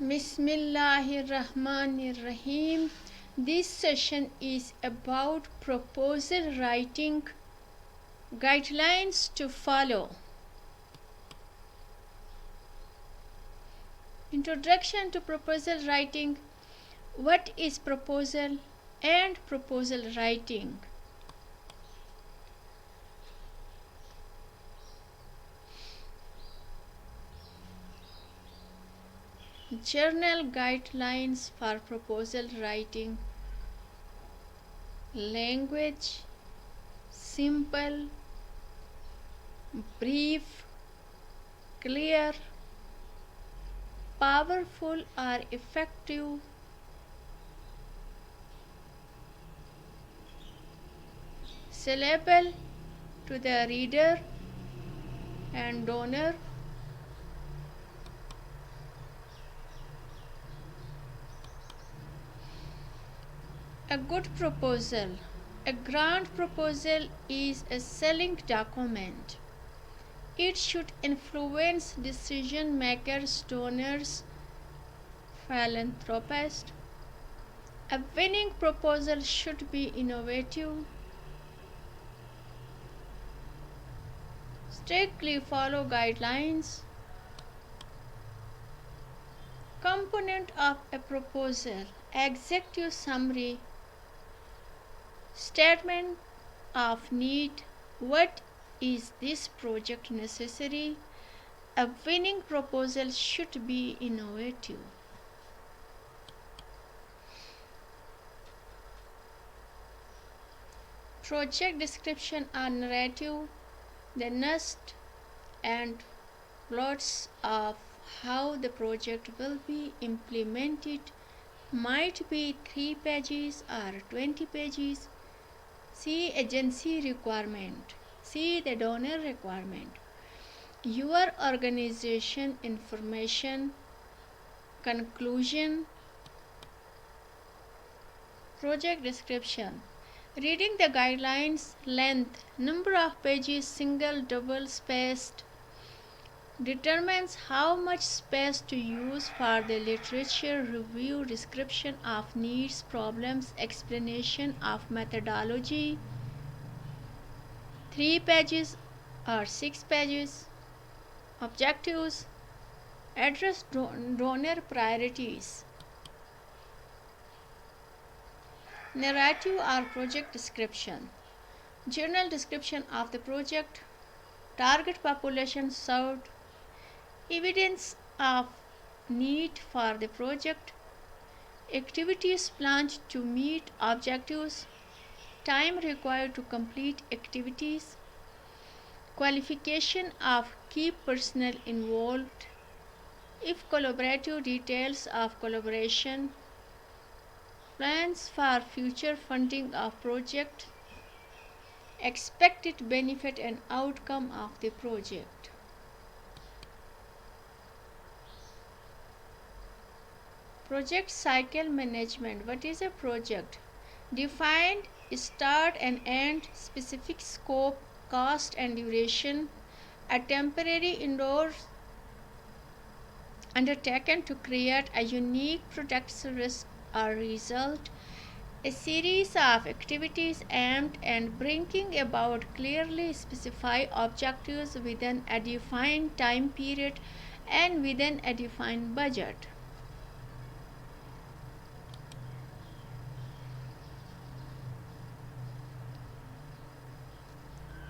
Bismillahirrahmanirrahim. This session is about proposal writing guidelines to follow. Introduction to proposal writing. What is proposal and proposal writing? General guidelines for proposal writing. Language: simple, brief, clear, powerful or effective, sellable to the reader and donor, a good proposal. A grant proposal is a selling document. It should influence decision makers, donors, philanthropists. A winning proposal should be innovative. Strictly follow guidelines. Component of a proposal: executive summary, statement of need, what is this project necessary. A winning proposal should be innovative. Project description or narrative: the nuts and bolts of how the project will be implemented might be 3 pages or 20 pages. See agency requirement. See the donor requirement. Your organization information. Conclusion. Project description. Reading the guidelines: length, number of pages, single, double spaced, determines how much space to use for the literature review, description of needs, problems, explanation of methodology, 3 pages or 6 pages. Objectives: address donor priorities. Narrative or project description: general description of the project, target population served, evidence of need for the project, activities planned to meet objectives, time required to complete activities, qualification of key personnel involved, if collaborative, details of collaboration, plans for future funding of project, expected benefit and outcome of the project. Project cycle management. What is a project? Defined start and end, specific scope, cost and duration. A temporary indoor undertaken to create a unique product, service or result. A series of activities aimed at bringing about clearly specified objectives within a defined time period and within a defined budget.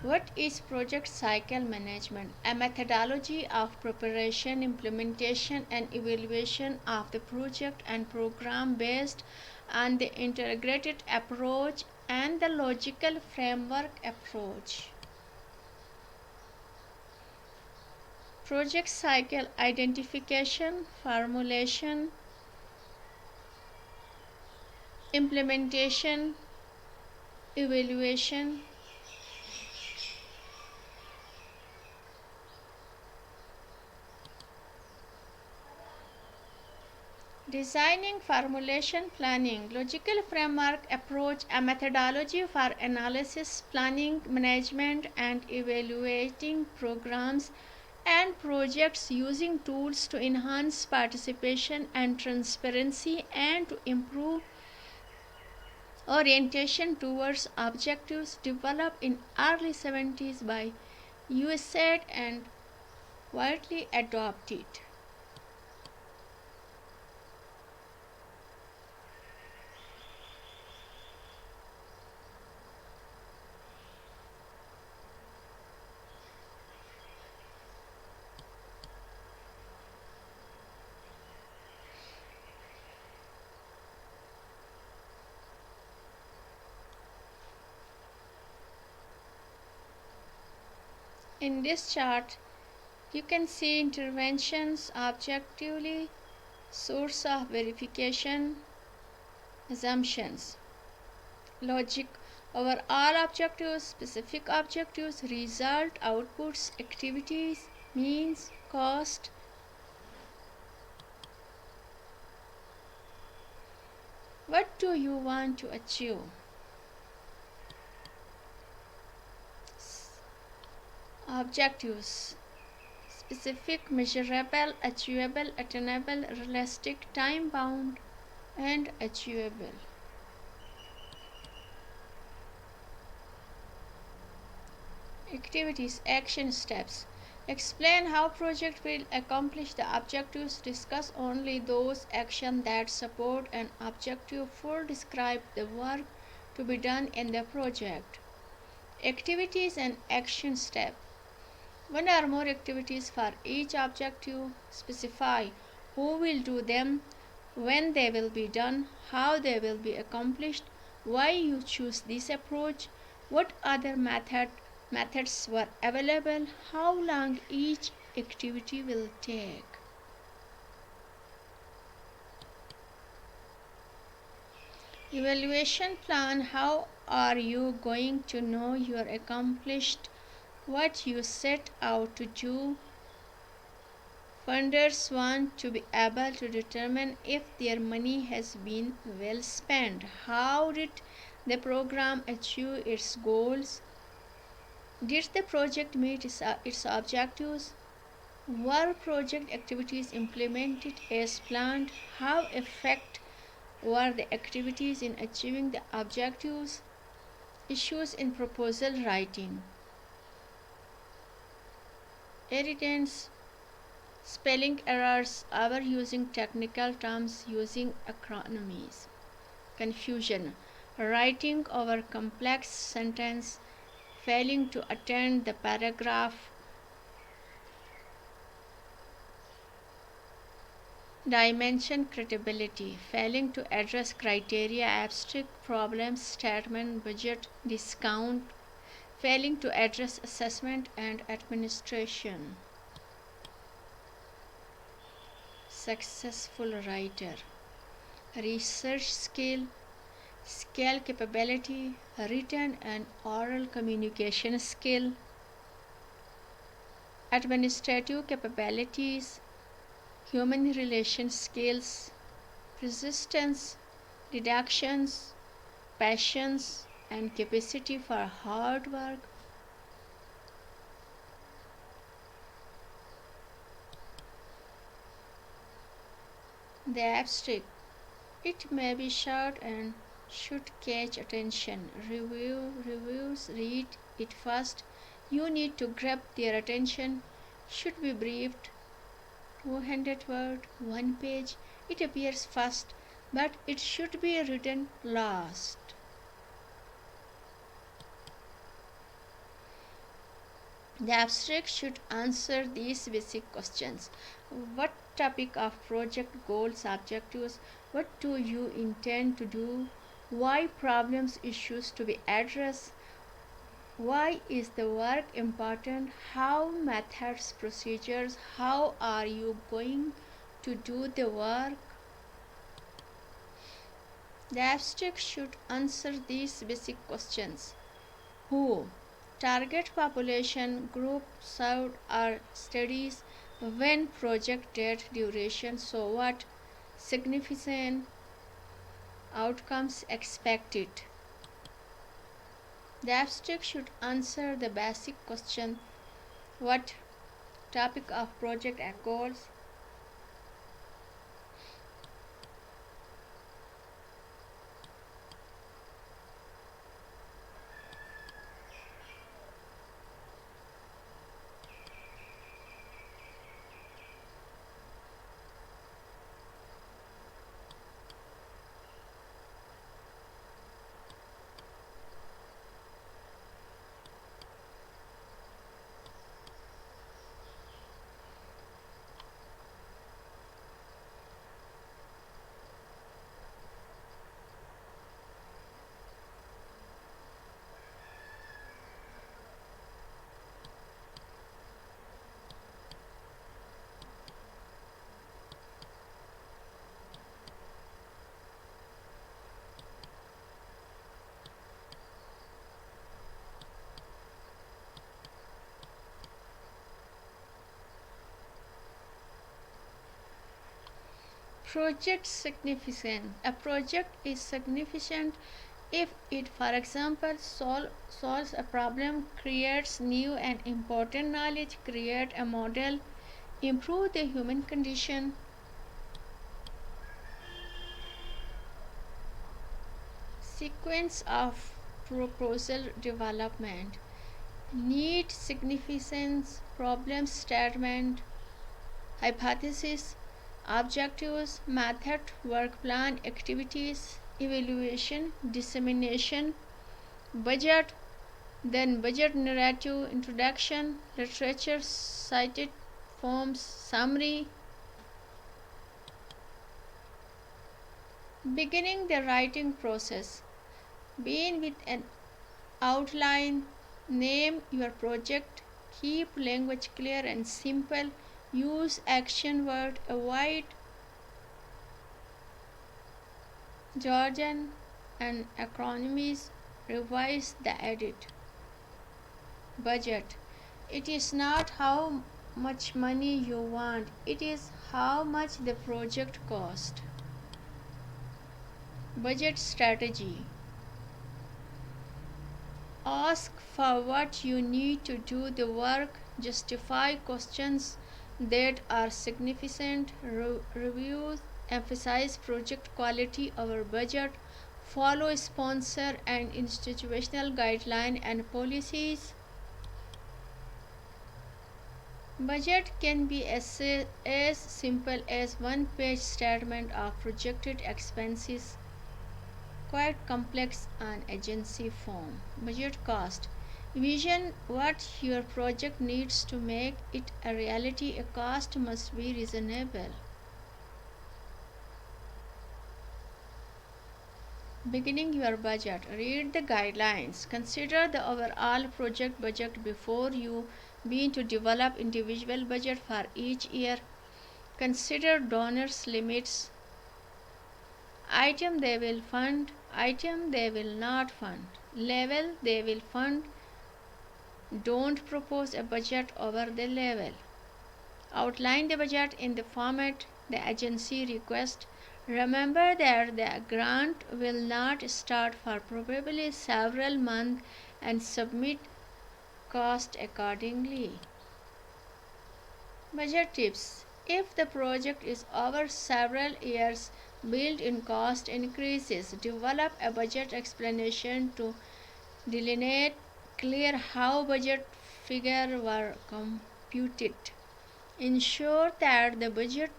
What is project cycle management? A methodology of preparation, implementation, and evaluation of the project and program based on the integrated approach and the logical framework approach. Project cycle identification, formulation, implementation, evaluation. Designing, formulation, planning, logical framework approach, a methodology for analysis, planning, management, and evaluating programs, and projects using tools to enhance participation and transparency and to improve orientation towards objectives developed in early 70s by USAID and widely adopted. In this chart, you can see interventions objectively, source of verification, assumptions, logic over all objectives, specific objectives, result, outputs, activities, means, cost. What do you want to achieve? Objectives: specific, measurable, achievable, attainable, realistic, time bound, and achievable. Activities, action steps. Explain how project will accomplish the objectives. Discuss only those actions that support an objective. Full describe the work to be done in the project. Activities and action step. One or more activities for each objective. Specify who will do them, when they will be done, how they will be accomplished, why you choose this approach, what other methods were available, how long each activity will take. Evaluation plan. How are you going to know you are accomplished what you set out to do? Funders want to be able to determine if their money has been well spent. How did the program achieve its goals? Did the project meet its objectives? Were project activities implemented as planned? How effective were the activities in achieving the objectives? Issues in proposal writing. Irritants, spelling errors, overusing technical terms, using acronyms. Confusion, writing over complex sentence, failing to attend the paragraph. Dimension credibility, failing to address criteria, abstract problem statement, budget, discount, failing to address assessment and administration. Successful writer, research skill, scale capability, written and oral communication skill, administrative capabilities, human relation skills, persistence, deductions, patience, and capacity for hard work. The abstract. It may be short and should catch attention. Reviews read it first. You need to grab their attention. Should be briefed. 200 word, 1 page. It appears first, but it should be written last. The abstract should answer these basic questions. What topic of project goals, objectives? What do you intend to do? Why problems, issues to be addressed? Why is the work important? How methods, procedures? How are you going to do the work? The abstract should answer these basic questions. Who? Target population, group served or studies, when, project date, duration, so what, significant, outcomes expected. The abstract should answer the basic question: what, Topic of project accords. Project significance. A project is significant if it, for example, solves a problem, creates new and important knowledge, create a model, improve the human condition. Sequence of proposal development. Need, significance, problem statement, hypothesis, objectives, method, work plan, activities, evaluation, dissemination, budget, then budget narrative, introduction, literature cited, forms, summary. Beginning the writing process. Begin with an outline, name your project, keep language clear and simple, use action word, avoid jargon and acronyms, revise the edit. Budget. It is not how much money you want, it is how much the project cost. Budget strategy. Ask for what you need to do the work, justify questions that are significant, reviews, emphasize project quality over budget, follow sponsor and institutional guidelines and policies. Budget can be as simple as one-page statement of projected expenses, quite complex on agency form. Budget cost. Vision what your project needs to make it a reality. A cost must be reasonable. Beginning your budget. Read the guidelines. Consider the overall project budget before you begin to develop individual budget for each year. Consider donors' limits. Item they will fund, item they will not fund. Level they will fund. Don't propose a budget over the level. Outline the budget in the format the agency requests. Remember that the grant will not start for probably several months and submit cost accordingly. Budget tips. If the project is over several years, built-in cost increases. Develop a budget explanation to delineate clear how budget figures were computed. Ensure that the budget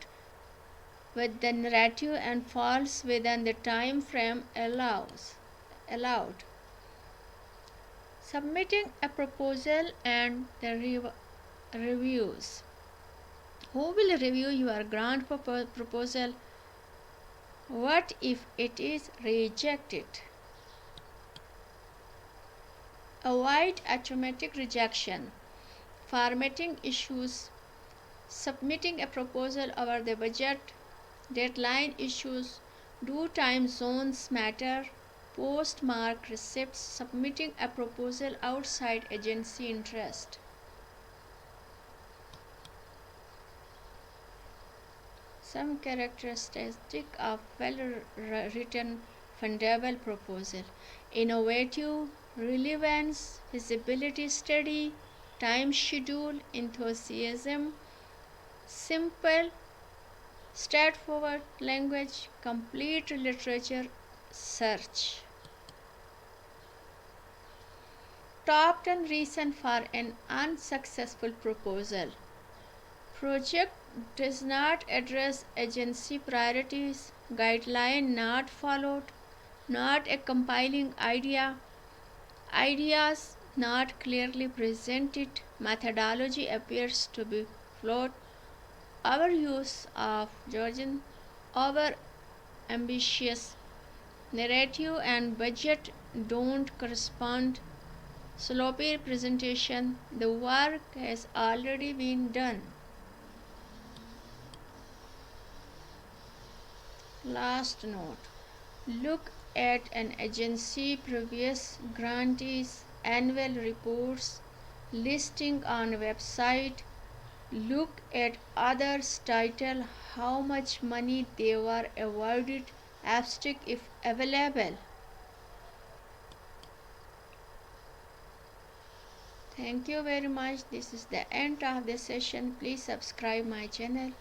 with the narrative and falls within the time frame allowed. Submitting a proposal and the reviews. Who will review your grant proposal? What if it is rejected? Avoid automatic rejection. Formatting issues. Submitting a proposal over the budget. Deadline issues. Do time zones matter? Postmark receipts. Submitting a proposal outside agency interest. Some characteristic of well-written fundable proposal. Innovative, relevance, feasibility study, time schedule, enthusiasm, simple, straightforward language, complete literature search. Top 10 reasons for an unsuccessful proposal. Project does not address agency priorities, guideline not followed, not a compelling idea, ideas not clearly presented, methodology appears to be flawed, overuse of jargon, over ambitious narrative and budget don't correspond, sloppy presentation, the work has already been done. Last note. Look at an agency previous grantees, annual reports, listing on website. Look at others' title, how much money they were awarded, abstract if available. Thank you very much. This is the end of the session. Please subscribe my channel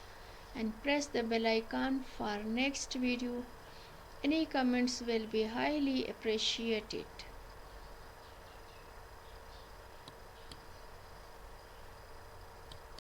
and press the bell icon for next video. Any comments will be highly appreciated.